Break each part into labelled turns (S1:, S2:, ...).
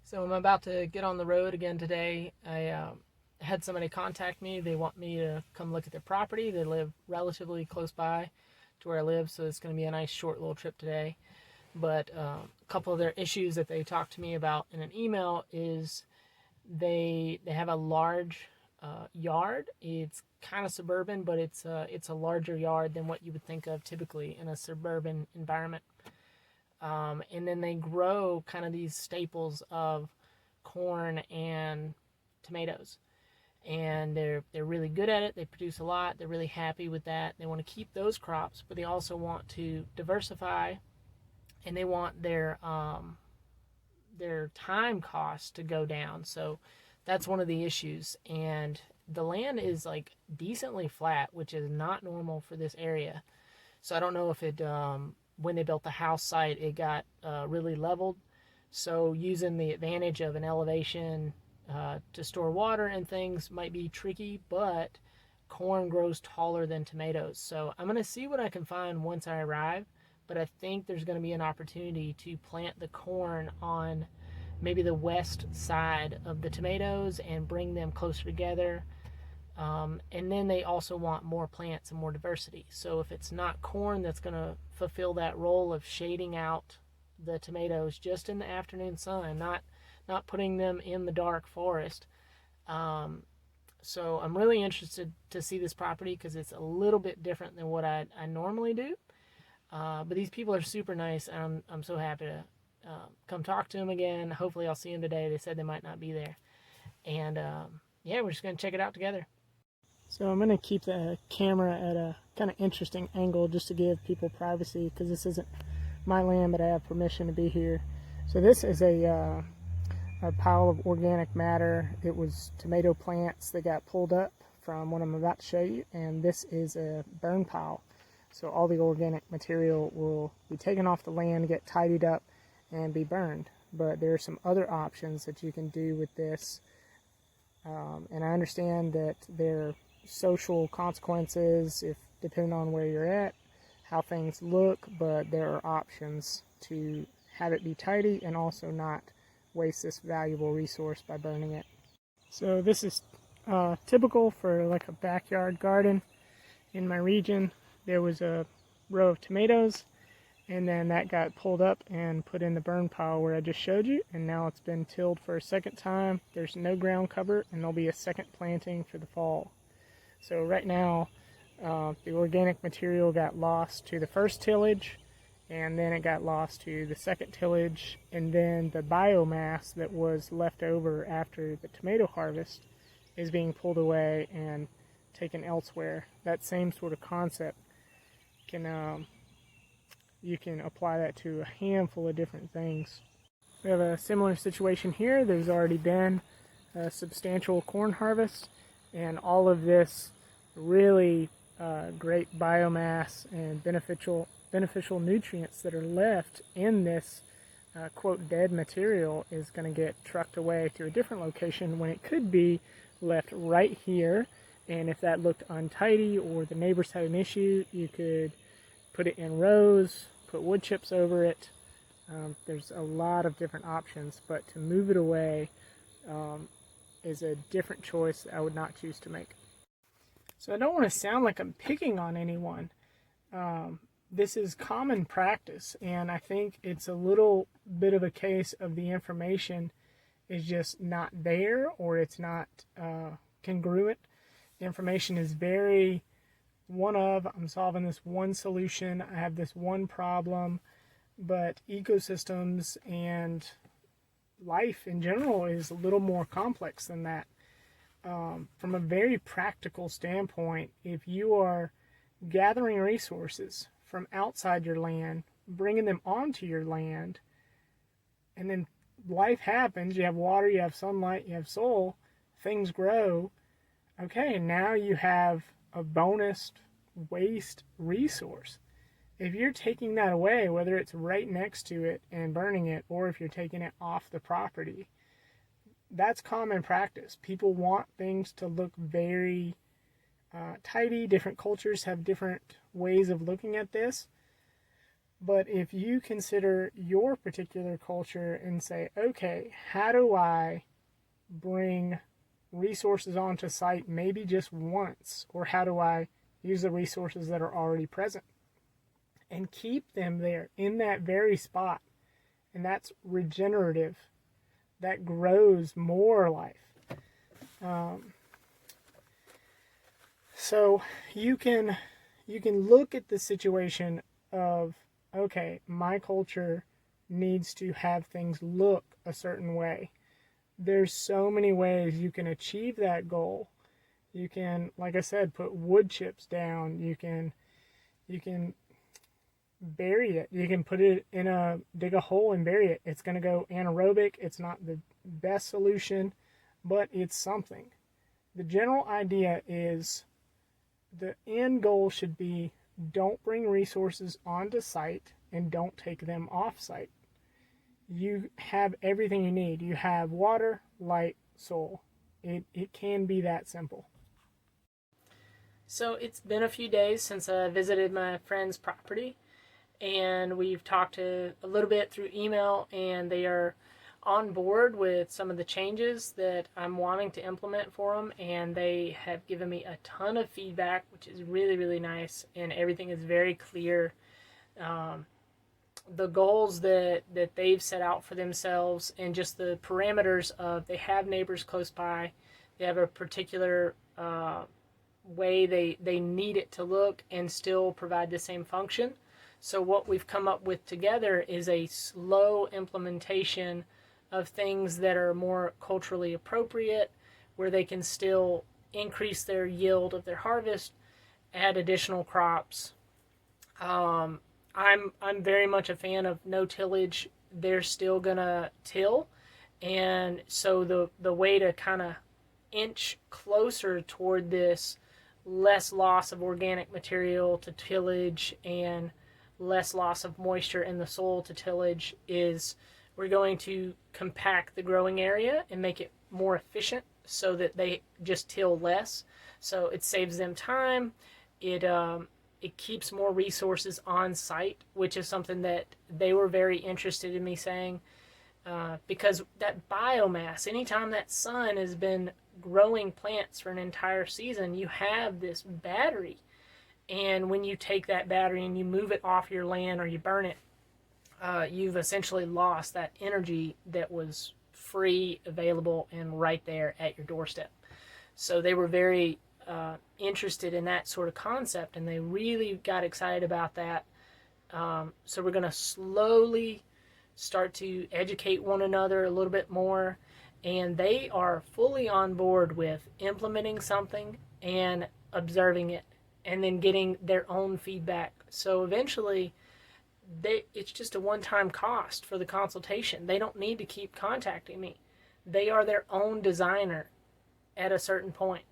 S1: So I'm about to get on the road again today. I had somebody contact me. They want me to come look at their property. They live relatively close by to where I live, so it's going to be a nice short little trip today. But a couple of their issues that they talked to me about in an email is they have a large yard. It's kind of suburban, but it's a larger yard than what you would think of typically in a suburban environment. And then they grow kind of these staples of corn and tomatoes, and they're really good at it. They produce a lot. They're really happy with that. They want to keep those crops, but they also want to diversify, and they want their time costs to go down. So that's one of the issues. And the land is like decently flat, which is not normal for this area. So I don't know if it when they built the house site, it got really leveled. So using the advantage of an elevation to store water and things might be tricky, but corn grows taller than tomatoes. So I'm going to see what I can find once I arrive, but I think there's going to be an opportunity to plant the corn on maybe the west side of the tomatoes and bring them closer together. And then they also want more plants and more diversity. So if it's not corn that's going to fulfill that role of shading out the tomatoes just in the afternoon sun, not putting them in the dark forest. So I'm really interested to see this property because it's a little bit different than what I normally do. But these people are super nice, and I'm so happy to come talk to them again. Hopefully I'll see them today. They said they might not be there. And yeah, we're just going to check it out together. So I'm going to keep the camera at a kind of interesting angle just to give people privacy because this isn't my land, but I have permission to be here. So this is a pile of organic matter. It was tomato plants that got pulled up from what I'm about to show you, and this is a burn pile. So all the organic material will be taken off the land, get tidied up, and be burned. But there are some other options that you can do with this. And I understand that there are social consequences if depending on where you're at, how things look, but there are options to have it be tidy and also not waste this valuable resource by burning it. So this is typical for like a backyard garden. In my region, there was a row of tomatoes, and then that got pulled up and put in the burn pile where I just showed you, and now it's been tilled for a second time. There's no ground cover, and there'll be a second planting for the fall. So right now, the organic material got lost to the first tillage, and then it got lost to the second tillage, and then the biomass that was left over after the tomato harvest is being pulled away and taken elsewhere. That same sort of concept can you can apply that to a handful of different things. We have a similar situation here. There's already been a substantial corn harvest, and all of this really great biomass and beneficial nutrients that are left in this quote dead material is going to get trucked away to a different location when it could be left right here. And if that looked untidy or the neighbors had an issue, you could put it in rows, put wood chips over it. There's a lot of different options, but to move it away is a different choice that I would not choose to make. So I don't want to sound like I'm picking on anyone. This is common practice, and I think it's a little bit of a case of the information is just not there, or it's not congruent. The information is very I'm solving this one solution, I have this one problem, but ecosystems and life in general is a little more complex than that. From a very practical standpoint, if you are gathering resources from outside your land, bringing them onto your land, and then life happens, you have water, you have sunlight, you have soil, things grow, okay, now you have a bonus waste resource. If you're taking that away, whether it's right next to it and burning it, or if you're taking it off the property, that's common practice. People want things to look very tidy. Different cultures have different ways of looking at this. But if you consider your particular culture and say, okay, how do I bring resources onto site maybe just once, or how do I use the resources that are already present and keep them there in that very spot? And that's regenerative. That grows more life. So you can look at the situation of, okay, my culture needs to have things look a certain way. There's so many ways you can achieve that goal. You can, like I said, put wood chips down. You can bury it. You can put it in dig a hole and bury it. It's going to go anaerobic. It's not the best solution, but it's something. The general idea is the end goal should be, don't bring resources onto site and don't take them off site. You have everything you need. You have water, light, soil. It can be that simple. So it's been a few days since I visited my friend's property, and we've talked a little bit through email, and they are on board with some of the changes that I'm wanting to implement for them, and they have given me a ton of feedback, which is really, really nice, and everything is very clear. The goals that they've set out for themselves, and just the parameters of, they have neighbors close by, they have a particular way they need it to look and still provide the same function. So what we've come up with together is a slow implementation of things that are more culturally appropriate, where they can still increase their yield of their harvest, add additional crops. I'm very much a fan of no tillage. They're still gonna till, and so the way to kind of inch closer toward this less loss of organic material to tillage and less loss of moisture in the soil to tillage is, we're going to compact the growing area and make it more efficient so that they just till less. So it saves them time. It keeps more resources on site, which is something that they were very interested in me saying, because that biomass, anytime that sun has been growing plants for an entire season, you have this battery. And when you take that battery and you move it off your land or you burn it, you've essentially lost that energy that was free, available, and right there at your doorstep. So they were very interested in that sort of concept, and they really got excited about that. So we're going to slowly start to educate one another a little bit more, and they are fully on board with implementing something and observing it and then getting their own feedback. So eventually it's just a one-time cost for the consultation. They don't need to keep contacting me. They are their own designer at a certain point.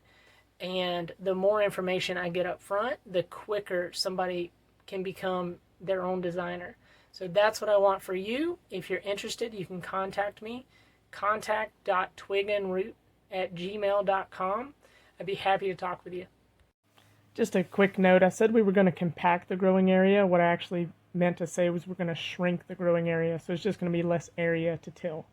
S1: And the more information I get up front, the quicker somebody can become their own designer. So that's what I want for you. If you're interested, you can contact me. contact.twigandroot@gmail.com. I'd be happy to talk with you. Just a quick note, I said we were going to compact the growing area. What I actually meant to say was we're going to shrink the growing area, so it's just going to be less area to till.